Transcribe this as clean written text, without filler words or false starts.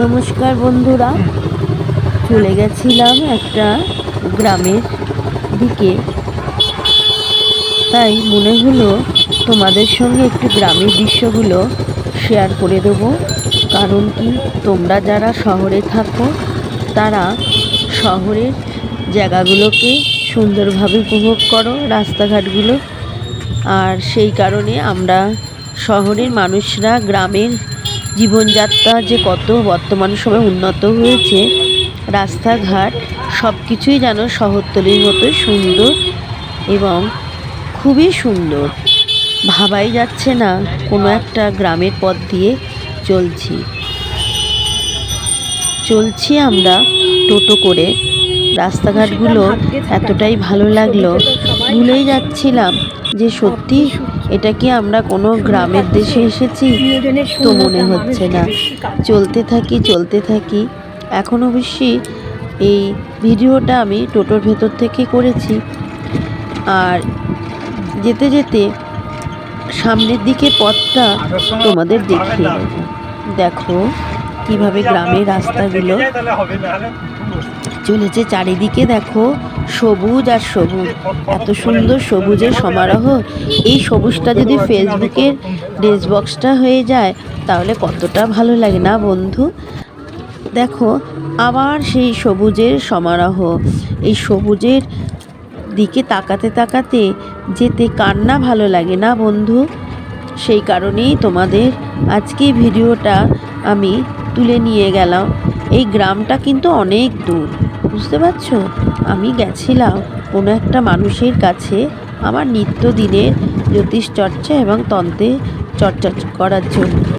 নমস্কার বন্ধুরা, চলে গেছিলাম একটা গ্রামের দিকে। তাই মনে হলো তোমাদের সঙ্গে একটু গ্রামের দৃশ্যগুলো শেয়ার করে দেবো। কারণ কি, তোমরা যারা শহরে থাকো তারা শহরের জায়গাগুলোকে সুন্দরভাবে উপভোগ করো, রাস্তাঘাটগুলো। আর সেই কারণে আমরা শহরের মানুষরা গ্রামের জীবনযাত্রা যে কত বর্তমান সময়ে উন্নত হয়েছে, রাস্তাঘাট সব কিছুই যেন শহরতলির মতো সুন্দর এবং খুবই সুন্দর। ভাবাই যাচ্ছে না কোনো একটা গ্রামের পথ দিয়ে চলছি আমরা টোটো করে। রাস্তাঘাটগুলো এতটাই ভালো লাগলো, ভুলেই যাচ্ছিলাম যে সত্যি এটা কি আমরা কোনো গ্রামের দেশে এসেছি, তো মনে হচ্ছে না। চলতে থাকি। এখন অবশ্যই এই ভিডিওটা আমি টোটোর ভেতর থেকে করেছি। আর যেতে যেতে সামনের দিকে পথটা তোমাদের দেখিয়ে দেব। দেখো কিভাবে গ্রামের রাস্তাগুলো চলেছে, চারিদিকে দেখো সবুজ আর সবুজ, এত সুন্দর সবুজের সমারোহ। এই সবুজটা যদি ফেসবুকের ড্রেস বক্সটা হয়ে যায় তাহলে কতটা ভালো লাগে না বন্ধু। দেখো আবার সেই সবুজের সমারোহ, এই সবুজের দিকে তাকাতে তাকাতে যেতে কার না ভালো লাগে না বন্ধু। সেই কারণেই তোমাদের আজকে ভিডিওটা আমি তুলে নিয়ে গেলাম। এই গ্রামটা কিন্তু অনেক দূর, বুঝতে পারছো। আমি গেছিলাম কোনো একটা মানুষের কাছে আমার নিত্যদিনের জ্যোতিষ চর্চা এবং তন্ত্রে চর্চা করার জন্য।